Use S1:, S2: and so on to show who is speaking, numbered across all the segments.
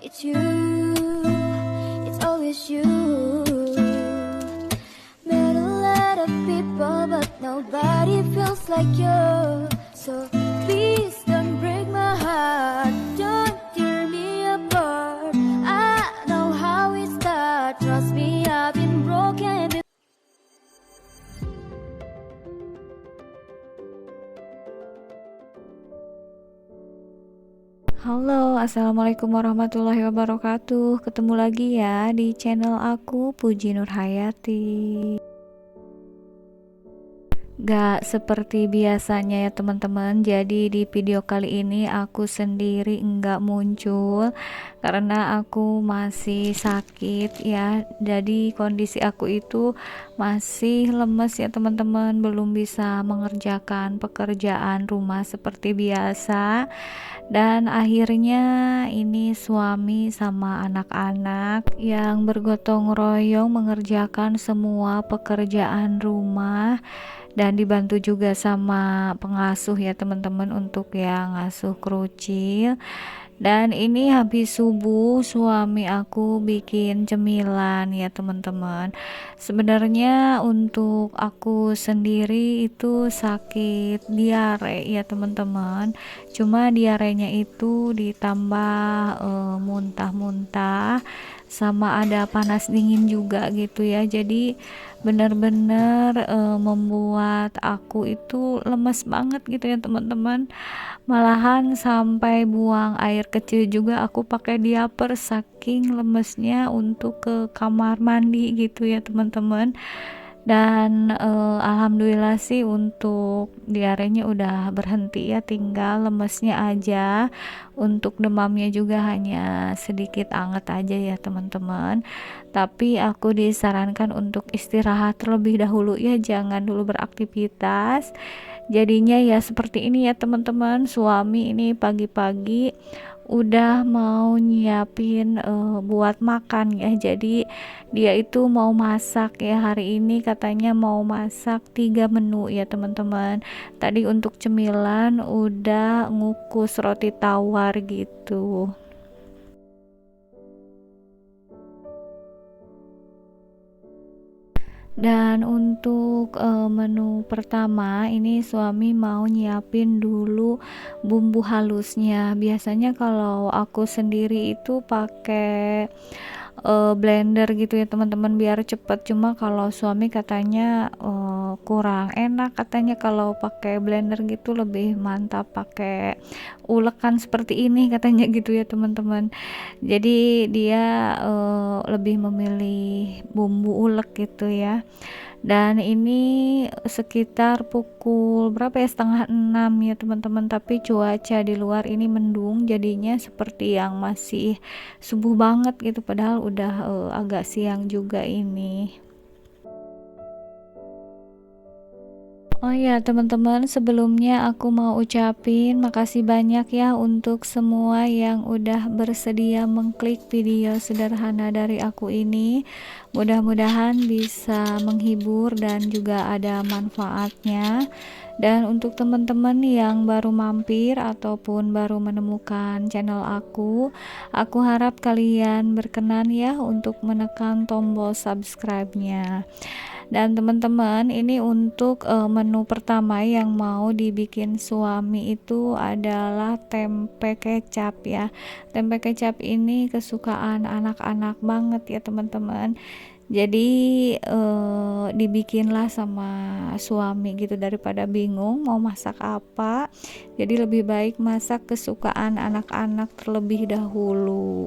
S1: It's you, it's always you. Met a lot of people, but nobody feels like you. So please don't break my heart, don't tear me apart. I know how it starts, trust me, I've been broken.
S2: Halo, assalamualaikum warahmatullahi wabarakatuh. Ketemu lagi ya di channel aku, Puji Nurhayati. Gak seperti biasanya ya teman-teman. Jadi di video kali ini aku sendiri nggak muncul karena aku masih sakit ya. Jadi kondisi aku itu masih lemes ya teman-teman, belum bisa mengerjakan pekerjaan rumah seperti biasa. Dan akhirnya ini suami sama anak-anak yang bergotong royong mengerjakan semua pekerjaan rumah, dan dibantu juga sama pengasuh ya teman-teman untuk yang ngasuh krucil. Dan ini habis subuh suami aku bikin cemilan ya teman-teman. Sebenarnya untuk aku sendiri itu sakit diare ya teman-teman. Cuma diarenya itu ditambah muntah-muntah sama ada panas dingin juga gitu ya. Jadi benar-benar membuat aku itu lemes banget gitu ya teman-teman. Malahan sampai buang air kecil juga aku pakai diaper saking lemesnya untuk ke kamar mandi gitu ya teman-teman. Dan alhamdulillah sih untuk diarenya udah berhenti ya, tinggal lemesnya aja. Untuk demamnya juga hanya sedikit anget aja ya teman-teman. Tapi aku disarankan untuk istirahat terlebih dahulu ya, jangan dulu beraktivitas. Jadinya ya seperti ini ya teman-teman. Suami ini pagi-pagi udah mau nyiapin buat makan ya. Jadi dia itu mau masak ya, hari ini katanya mau masak 3 menu ya teman-teman. Tadi untuk cemilan udah ngukus roti tawar gitu. Dan untuk menu pertama ini suami mau nyiapin dulu bumbu halusnya. Biasanya kalau aku sendiri itu pakai blender gitu ya teman-teman biar cepet. Cuma kalau suami katanya kurang enak, katanya kalau pakai blender gitu lebih mantap pakai ulekan seperti ini katanya gitu ya teman-teman. Jadi dia lebih memilih bumbu ulek gitu ya. Dan ini sekitar pukul berapa ya, setengah 6 ya teman-teman. Tapi cuaca di luar ini mendung, jadinya seperti yang masih subuh banget gitu, padahal udah agak siang juga ini. Oh ya teman-teman, sebelumnya aku mau ucapin makasih banyak ya untuk semua yang udah bersedia mengklik video sederhana dari aku ini. Mudah-mudahan bisa menghibur dan juga ada manfaatnya. Dan untuk teman-teman yang baru mampir ataupun baru menemukan channel aku harap kalian berkenan ya untuk menekan tombol subscribe-nya. Dan teman-teman, ini untuk menu pertama yang mau dibikin suami itu adalah tempe kecap ya. Tempe kecap ini kesukaan anak-anak banget ya teman-teman. Jadi dibikinlah sama suami gitu, daripada bingung mau masak apa. Jadi lebih baik masak kesukaan anak-anak terlebih dahulu.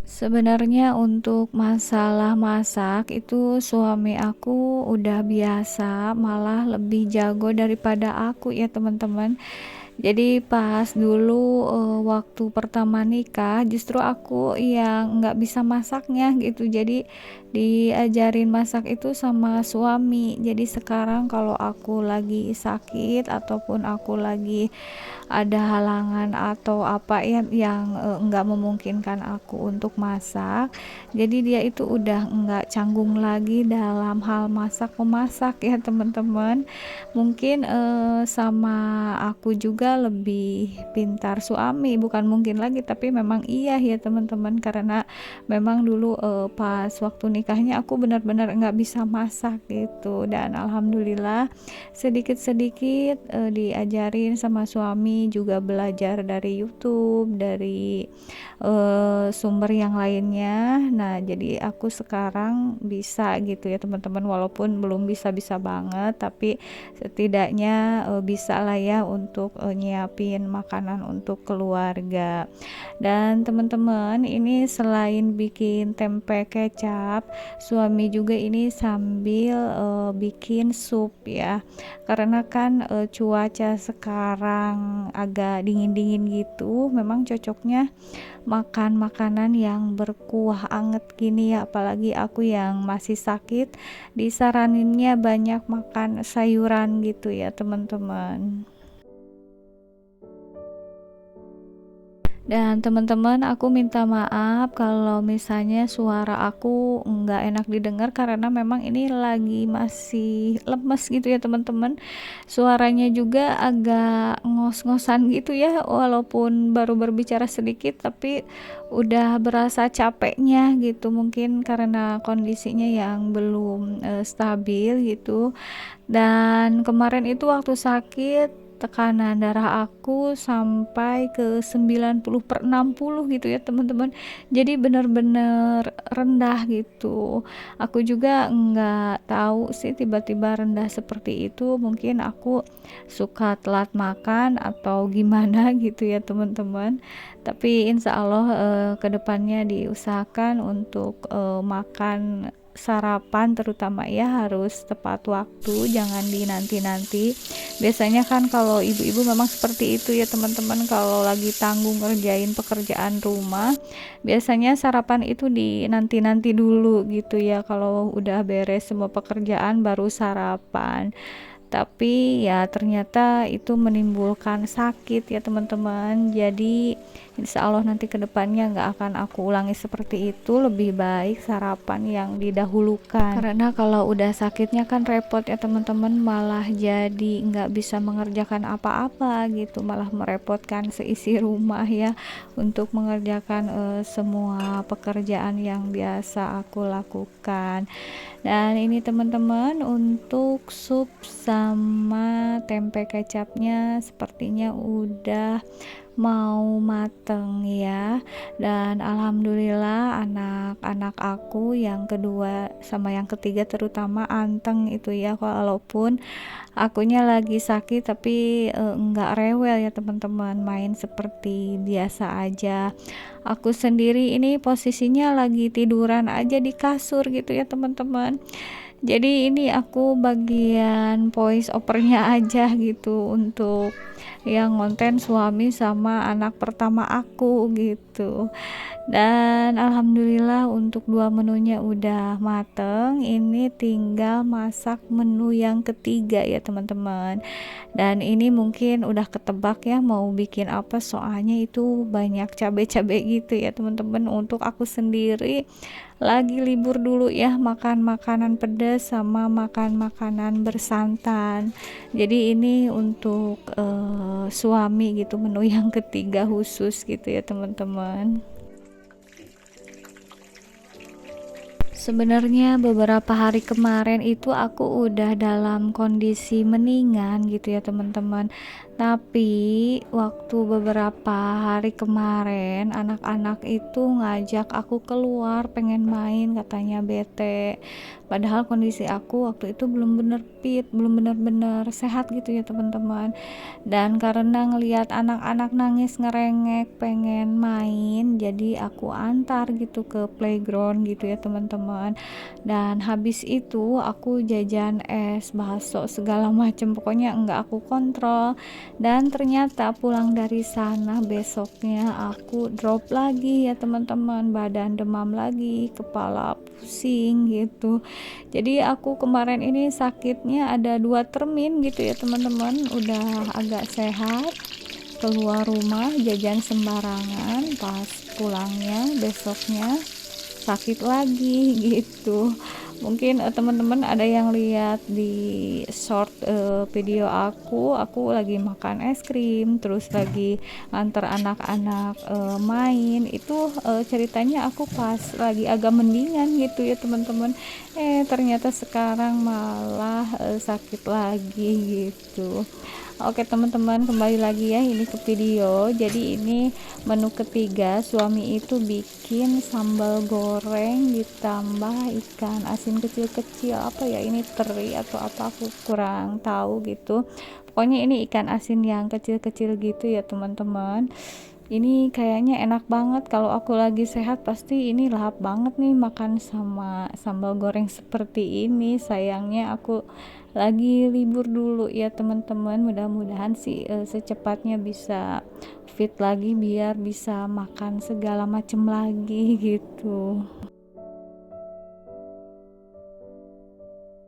S2: Sebenarnya untuk masalah masak itu suami aku udah biasa, malah lebih jago daripada aku ya teman-teman. Jadi pas dulu waktu pertama nikah justru aku yang nggak bisa masaknya gitu. Jadi diajarin masak itu sama suami. Jadi sekarang kalau aku lagi sakit ataupun aku lagi ada halangan atau apa ya yang enggak memungkinkan aku untuk masak, jadi dia itu udah enggak canggung lagi dalam hal memasak ya teman-teman. Mungkin sama aku juga lebih pintar suami, bukan mungkin lagi tapi memang iya ya teman-teman, karena memang dulu pas waktu nikahnya aku benar-benar enggak bisa masak gitu, dan alhamdulillah sedikit-sedikit diajarin sama suami, juga belajar dari YouTube, dari sumber yang lainnya. Nah, jadi aku sekarang bisa gitu ya teman-teman, walaupun belum bisa-bisa banget, tapi setidaknya bisa lah ya untuk nyiapin makanan untuk keluarga. Dan teman-teman, ini selain bikin tempe kecap, suami juga ini sambil bikin sup ya, karena kan cuaca sekarang agak dingin-dingin gitu, memang cocoknya makan makanan yang berkuah anget gini ya, apalagi aku yang masih sakit disaraninnya banyak makan sayuran gitu ya teman-teman. Dan teman-teman, aku minta maaf kalau misalnya suara aku nggak enak didengar, karena memang ini lagi masih lemes gitu ya teman-teman. Suaranya juga agak ngos-ngosan gitu ya, walaupun baru berbicara sedikit tapi udah berasa capeknya gitu, mungkin karena kondisinya yang belum stabil gitu. Dan kemarin itu waktu sakit, tekanan darah aku sampai ke 90/60 gitu ya teman-teman, jadi bener-bener rendah gitu. Aku juga nggak tahu sih tiba-tiba rendah seperti itu, mungkin aku suka telat makan atau gimana gitu ya teman-teman, tapi insya Allah kedepannya diusahakan untuk makan sarapan terutama ya harus tepat waktu, jangan dinanti-nanti. Biasanya kan kalau ibu-ibu memang seperti itu ya teman-teman, kalau lagi tanggung ngerjain pekerjaan rumah biasanya sarapan itu dinanti-nanti dulu gitu ya, kalau udah beres semua pekerjaan baru sarapan. Tapi ya ternyata itu menimbulkan sakit ya teman-teman, jadi insya Allah nanti kedepannya nggak akan aku ulangi seperti itu, lebih baik sarapan yang didahulukan, karena kalau udah sakitnya kan repot ya teman-teman, malah jadi nggak bisa mengerjakan apa-apa gitu, malah merepotkan seisi rumah ya untuk mengerjakan semua pekerjaan yang biasa aku lakukan. Dan ini teman-teman, untuk sup sama tempe kecapnya sepertinya udah mau mateng ya. Dan alhamdulillah anak-anak aku yang kedua sama yang ketiga terutama anteng itu ya, walaupun akunya lagi sakit tapi enggak rewel ya teman-teman, main seperti biasa aja. Aku sendiri ini posisinya lagi tiduran aja di kasur gitu ya teman-teman, jadi ini aku bagian voice overnya aja gitu untuk yang konten suami sama anak pertama aku gitu. Dan alhamdulillah untuk dua menunya udah mateng, ini tinggal masak menu yang ketiga ya teman-teman. Dan ini mungkin udah ketebak ya mau bikin apa, soalnya itu banyak cabai-cabai gitu ya teman-teman. Untuk aku sendiri lagi libur dulu ya, makan makanan pedas sama makan makanan bersantan, jadi ini untuk suami gitu, menu yang ketiga khusus gitu ya teman-teman. Sebenarnya beberapa hari kemarin itu aku udah dalam kondisi mendingan gitu ya teman-teman. Tapi waktu beberapa hari kemarin anak-anak itu ngajak aku keluar pengen main, katanya bete. Padahal kondisi aku waktu itu belum bener fit, belum bener-bener sehat gitu ya teman-teman. Dan karena ngelihat anak-anak nangis ngerengek pengen main, jadi aku antar gitu ke playground gitu ya teman-teman. Dan habis itu aku jajan es, bakso segala macem, pokoknya enggak aku kontrol. Dan ternyata pulang dari sana besoknya aku drop lagi ya teman-teman, badan demam lagi, kepala pusing gitu. Jadi aku kemarin ini sakitnya ada 2 termin gitu ya teman-teman, udah agak sehat, keluar rumah jajan sembarangan, pas pulangnya besoknya sakit lagi gitu. Mungkin teman-teman ada yang lihat di short video aku lagi makan es krim, terus lagi antar anak-anak main itu, ceritanya aku pas lagi agak mendingan gitu ya teman-teman, ternyata sekarang malah sakit lagi gitu. Oke teman-teman, kembali lagi ya ini ke video. Jadi ini menu ketiga, suami itu bikin sambal goreng ditambah ikan asin kecil-kecil, apa ya ini, teri atau apa aku kurang tahu gitu. Pokoknya ini ikan asin yang kecil-kecil gitu ya teman-teman. Ini kayaknya enak banget, kalau aku lagi sehat pasti ini lahap banget nih makan sama sambal goreng seperti ini. Sayangnya aku lagi libur dulu ya teman-teman, mudah-mudahan sih secepatnya bisa fit lagi biar bisa makan segala macem lagi gitu.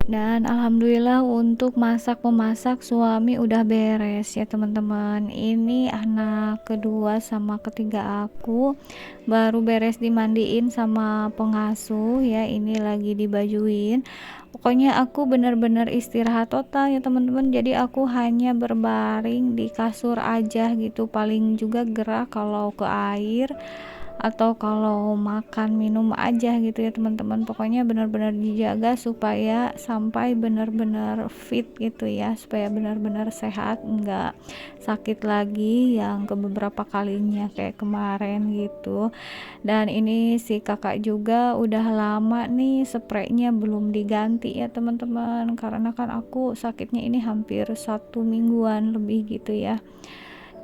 S2: Dan alhamdulillah untuk masak-memasak suami udah beres ya teman-teman. Ini anak kedua sama ketiga aku baru beres dimandiin sama pengasuh ya, ini lagi dibajuin. Pokoknya aku bener-bener istirahat total ya teman-teman, jadi aku hanya berbaring di kasur aja gitu, paling juga gerak kalau ke air atau kalau makan minum aja gitu ya teman-teman. Pokoknya benar-benar dijaga supaya sampai benar-benar fit gitu ya, supaya benar-benar sehat, enggak sakit lagi yang ke beberapa kalinya kayak kemarin gitu. Dan ini si kakak juga udah lama nih spraynya belum diganti ya teman-teman, karena kan aku sakitnya ini hampir 1 mingguan lebih gitu ya.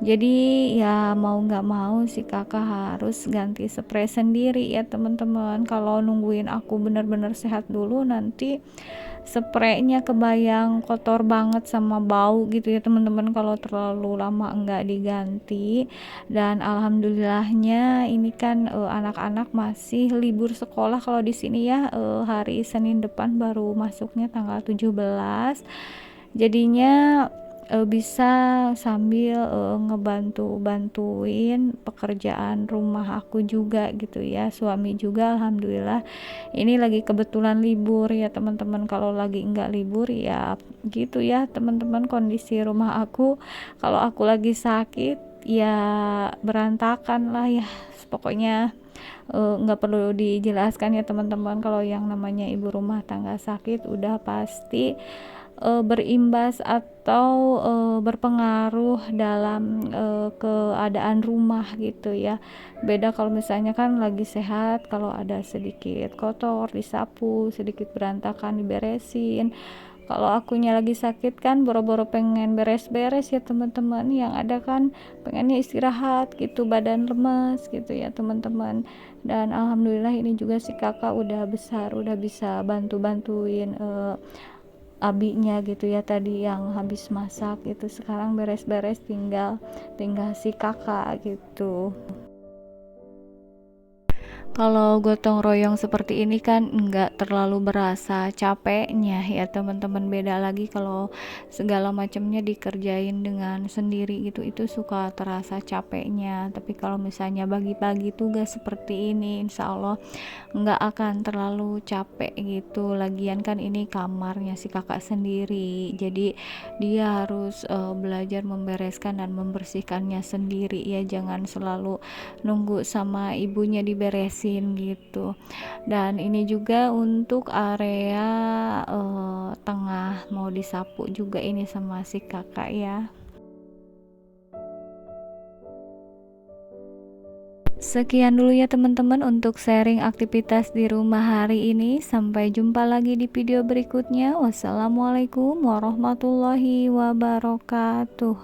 S2: Jadi ya mau nggak mau si kakak harus ganti spray sendiri ya teman-teman. Kalau nungguin aku bener-bener sehat dulu, nanti spraynya kebayang kotor banget sama bau gitu ya teman-teman kalau terlalu lama enggak diganti. Dan alhamdulillahnya ini kan anak-anak masih libur sekolah kalau di sini ya, hari Senin depan baru masuknya tanggal 17. Jadinya bisa sambil ngebantu-bantuin pekerjaan rumah aku juga gitu ya. Suami juga alhamdulillah ini lagi kebetulan libur ya teman-teman. Kalau lagi enggak libur ya gitu ya teman-teman, kondisi rumah aku kalau aku lagi sakit ya berantakan lah ya. Pokoknya nggak perlu dijelaskan ya teman-teman, kalau yang namanya ibu rumah tangga sakit udah pasti berimbas atau berpengaruh dalam keadaan rumah gitu ya. Beda kalau misalnya kan lagi sehat, kalau ada sedikit kotor disapu, sedikit berantakan diberesin. Kalau akunya lagi sakit kan boro-boro pengen beres-beres ya teman-teman, yang ada kan pengennya istirahat gitu, badan lemas gitu ya teman-teman. Dan alhamdulillah ini juga si kakak udah besar, udah bisa bantu-bantuin abinya gitu ya, tadi yang habis masak gitu, sekarang beres-beres tinggal si kakak gitu. Kalau gotong royong seperti ini kan enggak terlalu berasa capeknya ya teman-teman, beda lagi kalau segala macamnya dikerjain dengan sendiri gitu, itu suka terasa capeknya. Tapi kalau misalnya bagi-bagi tugas seperti ini insya Allah enggak akan terlalu capek gitu. Lagian kan ini kamarnya si kakak sendiri, jadi dia harus belajar membereskan dan membersihkannya sendiri ya, jangan selalu nunggu sama ibunya diberesin gitu. Dan ini juga untuk area tengah mau disapu juga ini sama si kakak ya. Sekian dulu ya teman-teman untuk sharing aktivitas di rumah hari ini. Sampai jumpa lagi di video berikutnya. Wassalamualaikum warahmatullahi wabarakatuh.